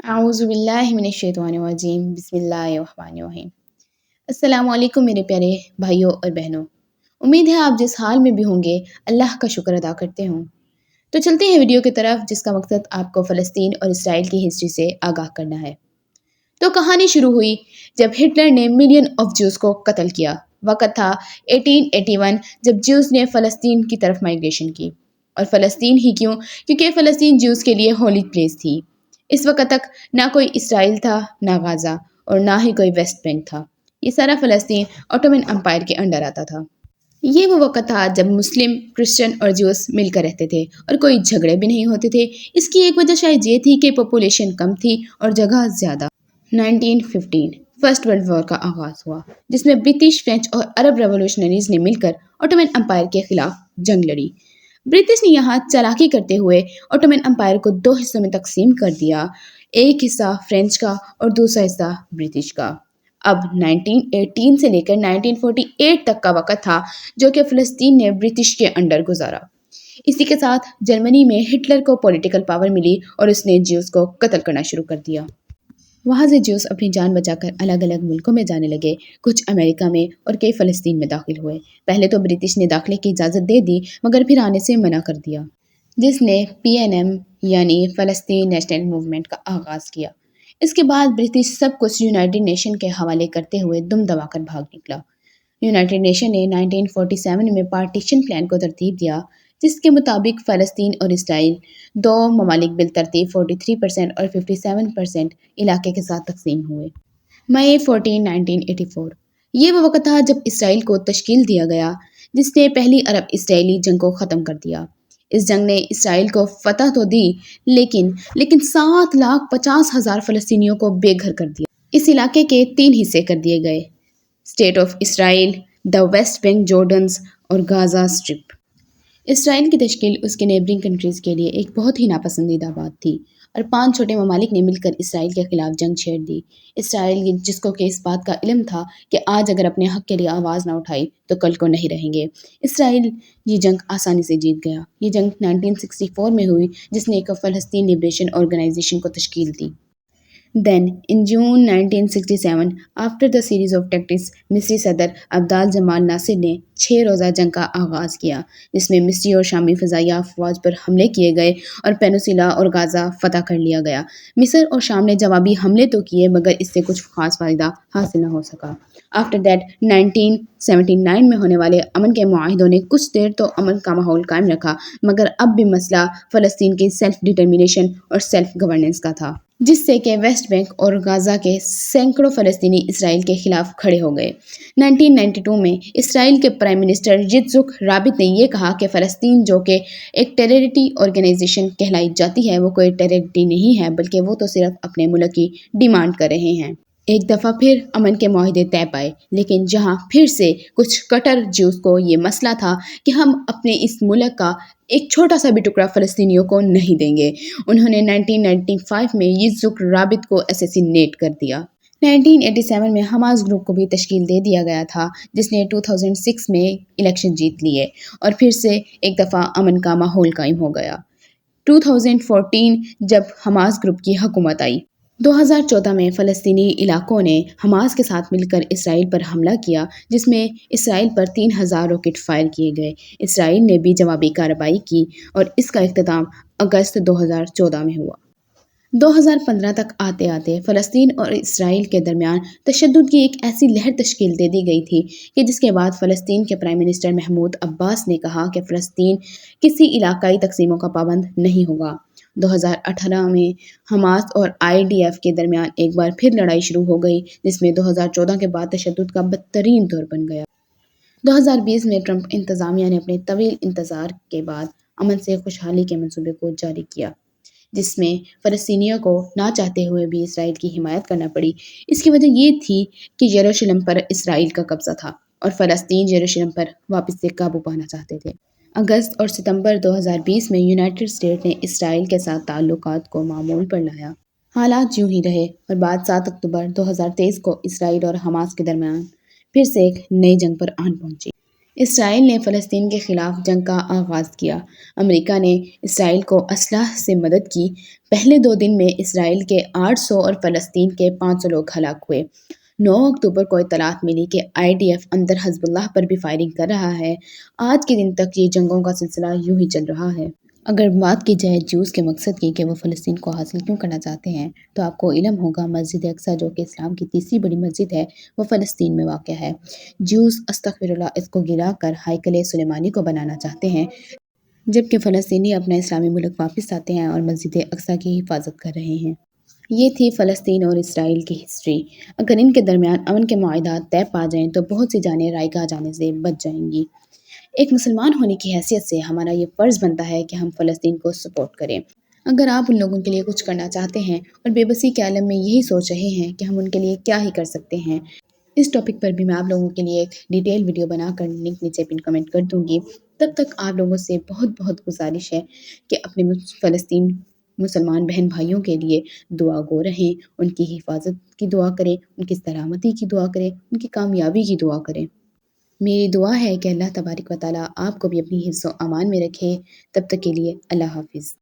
اعوذ باللہ من الشیطان الرجیم بسم اللہ الرحمن الرحیم۔ السلام علیکم میرے پیارے بھائیوں اور بہنوں، امید ہے آپ جس حال میں بھی ہوں گے اللہ کا شکر ادا کرتے ہوں۔ تو چلتے ہیں ویڈیو کی طرف جس کا مقصد آپ کو فلسطین اور اسرائیل کی ہسٹری سے آگاہ کرنا ہے۔ تو کہانی شروع ہوئی جب ہٹلر نے ملین آف جوز کو قتل کیا۔ وقت تھا 1881 جب جوز نے فلسطین کی طرف مائگریشن کی، اور فلسطین ہی کیوں، کیونکہ فلسطین جوز کے لیے ہولی پلیس تھی۔ اس وقت تک نہ کوئی اسرائیل تھا، نہ غازہ، اور نہ ہی کوئی ویسٹ بینک تھا۔ یہ سارا فلسطین اوٹومن امپائر کے انڈر آتا تھا۔ یہ وہ وقت تھا جب مسلم، کرسچن اور جوز مل کر رہتے تھے اور کوئی جھگڑے بھی نہیں ہوتے تھے۔ اس کی ایک وجہ شاید یہ تھی کہ پاپولیشن کم تھی اور جگہ زیادہ۔ 1915 فرسٹ ورلڈ وار کا آغاز ہوا، جس میں برٹش، فرینچ اور عرب ریولوشنریز نے مل کر اوٹومن امپائر کے خلاف جنگ لڑی۔ برٹش نے یہاں چالاکی کرتے ہوئے اوٹومن امپائر کو دو حصوں میں تقسیم کر دیا، ایک حصہ فرینچ کا اور دوسرا حصہ برٹش کا۔ اب 1918 سے لے کر 1948 تک کا وقت تھا جو کہ فلسطین نے برٹش کے انڈر گزارا۔ اسی کے ساتھ جرمنی میں ہٹلر کو پولیٹیکل پاور ملی اور اس نے جیوز کو قتل کرنا شروع کر دیا۔ وہاں سے جوز اپنی جان بچا کر الگ الگ ملکوں میں جانے لگے، کچھ امریکہ میں اور کئی فلسطین میں داخل ہوئے۔ پہلے تو برٹش نے داخلے کی اجازت دے دی مگر پھر آنے سے منع کر دیا، جس نے PNM یعنی فلسطین نیشنل موومنٹ کا آغاز کیا۔ اس کے بعد برٹش سب کچھ یونائٹڈ نیشن کے حوالے کرتے ہوئے دم دبا کر بھاگ نکلا۔ یونائٹڈ نیشن نے 1947 میں پارٹیشن پلان کو ترتیب دیا، جس کے مطابق فلسطین اور اسرائیل دو ممالک بالترتیب 43% اور 57% علاقے کے ساتھ تقسیم ہوئے۔ مئی 14، 1984 یہ وہ وقت تھا جب اسرائیل کو تشکیل دیا گیا، جس نے پہلی عرب اسرائیلی جنگ کو ختم کر دیا۔ اس جنگ نے اسرائیل کو فتح تو دی لیکن 7,50,000 فلسطینیوں کو بے گھر کر دیا۔ اس علاقے کے 3 حصے کر دیے گئے: state of Israel, the West Bank, Jordan's اور غازہ اسٹرپ۔ اسرائیل کی تشکیل اس کے نیبرنگ کنٹریز کے لیے ایک بہت ہی ناپسندیدہ بات تھی، اور 5 چھوٹے ممالک نے مل کر اسرائیل کے خلاف جنگ چھیڑ دی۔ اسرائیل جس کو کہ اس بات کا علم تھا کہ آج اگر اپنے حق کے لیے آواز نہ اٹھائی تو کل کو نہیں رہیں گے، اسرائیل یہ جنگ آسانی سے جیت گیا۔ یہ جنگ 1964 میں ہوئی، جس نے ایک فلسطین لبریشن آرگنائزیشن کو تشکیل دی۔ Then, in June 1967, after the series of tactics, مصری صدر عبدال جمال ناصر نے 6 روزہ جنگ کا آغاز کیا، جس میں مصری اور شامی فضائیہ افواج پر حملے کیے گئے اور پینوسیلا اور غازہ فتح کر لیا گیا۔ مصر اور شام نے جوابی حملے تو کیے مگر اس سے کچھ خاص فائدہ حاصل نہ ہو سکا۔ آفٹر دیٹ 1979 میں ہونے والے امن کے معاہدوں نے کچھ دیر تو امن کا ماحول قائم رکھا، مگر اب بھی مسئلہ فلسطین کی سیلف ڈٹرمنیشن اور سیلف گورننس کا تھا، جس سے کہ ویسٹ بینک اور غازہ کے سینکڑوں فلسطینی اسرائیل کے خلاف کھڑے ہو گئے۔ 1992 میں اسرائیل کے پرائم منسٹر یtzhak رابن نے یہ کہا کہ فلسطین جو کہ ایک ٹیررٹی آرگنائزیشن کہلائی جاتی ہے، وہ کوئی ٹیررٹی نہیں ہے بلکہ وہ تو صرف اپنے ملک کی ڈیمانڈ کر رہے ہیں۔ ایک دفعہ پھر امن کے معاہدے طے پائے، لیکن جہاں پھر سے کچھ کٹر جوز کو یہ مسئلہ تھا کہ ہم اپنے اس ملک کا ایک چھوٹا سا بھی ٹکڑا فلسطینیوں کو نہیں دیں گے، انہوں نے 1995 میں یtzhak رابن کو اسیسینیٹ کر دیا۔ 1987 میں حماس گروپ کو بھی تشکیل دے دیا گیا تھا، جس نے 2006 میں الیکشن جیت لیے اور پھر سے ایک دفعہ امن کا ماحول قائم ہو گیا۔ 2014 جب حماس گروپ کی حکومت آئی۔ 2014 میں فلسطینی علاقوں نے حماس کے ساتھ مل کر اسرائیل پر حملہ کیا، جس میں اسرائیل پر 3000 راکٹ فائر کیے گئے۔ اسرائیل نے بھی جوابی کارروائی کی اور اس کا اختتام اگست 2014 میں ہوا۔ 2015 تک آتے آتے فلسطین اور اسرائیل کے درمیان تشدد کی ایک ایسی لہر تشکیل دے دی گئی تھی کہ جس کے بعد فلسطین کے پرائم منسٹر محمود عباس نے کہا کہ فلسطین کسی علاقائی تقسیموں کا پابند نہیں ہوگا۔ 2018 میں حماس اور IDF کے درمیان ایک بار پھر لڑائی شروع ہو گئی، جس میں 2014 کے بعد تشدد کا بدترین دور بن گیا۔ 2020 میں ٹرمپ انتظامیہ نے اپنے طویل انتظار کے بعد امن سے خوشحالی کے منصوبے کو جاری کیا، جس میں فلسطینیوں کو نہ چاہتے ہوئے بھی اسرائیل کی حمایت کرنا پڑی۔ اس کی وجہ یہ تھی کہ یروشلم پر اسرائیل کا قبضہ تھا اور فلسطین یروشلم پر واپس سے قابو پانا چاہتے تھے۔ اگست اور ستمبر 2020 میں یونائٹڈ اسٹیٹ نے اسرائیل کے ساتھ تعلقات کو معمول پر لایا۔ حالات یوں ہی رہے اور بعد 7 اکتوبر 2023 کو اسرائیل اور حماس کے درمیان پھر سے ایک نئی جنگ پر آن پہنچی۔ اسرائیل نے فلسطین کے خلاف جنگ کا آغاز کیا۔ امریکہ نے اسرائیل کو اسلحہ سے مدد کی۔ پہلے 2 دن میں اسرائیل کے 800 اور فلسطین کے 500 لوگ ہلاک ہوئے۔ 9 اکتوبر کو اطلاعات ملی کہ IDF اندر حزب اللہ پر بھی فائرنگ کر رہا ہے۔ آج کے دن تک یہ جنگوں کا سلسلہ یوں ہی چل رہا ہے۔ اگر بات کی جائے جوز کے مقصد کی کہ وہ فلسطین کو حاصل کیوں کرنا چاہتے ہیں، تو آپ کو علم ہوگا مسجد اقصیٰ جو کہ اسلام کی تیسری بڑی مسجد ہے، وہ فلسطین میں واقع ہے۔ جوز استغفر اللہ اس کو گرا کر ہیکل سلیمانی کو بنانا چاہتے ہیں، جبکہ فلسطینی اپنا اسلامی ملک واپس چاہتے ہیں اور مسجد اقصیٰ کی حفاظت کر رہے ہیں۔ یہ تھی فلسطین اور اسرائیل کی ہسٹری۔ اگر ان کے درمیان امن کے معاہدات طے پا جائیں تو بہت سی جانیں رائیگاں جانے سے بچ جائیں گی۔ ایک مسلمان ہونے کی حیثیت سے ہمارا یہ فرض بنتا ہے کہ ہم فلسطین کو سپورٹ کریں۔ اگر آپ ان لوگوں کے لیے کچھ کرنا چاہتے ہیں اور بے بسی کے عالم میں یہی سوچ رہے ہیں کہ ہم ان کے لیے کیا ہی کر سکتے ہیں، اس ٹاپک پر بھی میں آپ لوگوں کے لیے ایک ڈیٹیل ویڈیو بنا کر لنک نیچے پن کمنٹ کر دوں گی۔ تب تک آپ لوگوں سے بہت بہت گزارش ہے کہ اپنے فلسطین مسلمان بہن بھائیوں کے لیے دعا گو رہیں، ان کی حفاظت کی دعا کریں، ان کی سلامتی کی دعا کریں، ان کی کامیابی کی دعا کریں۔ میری دعا ہے کہ اللہ تبارک و تعالیٰ آپ کو بھی اپنی حفظ و امان میں رکھے۔ تب تک کے لیے اللہ حافظ۔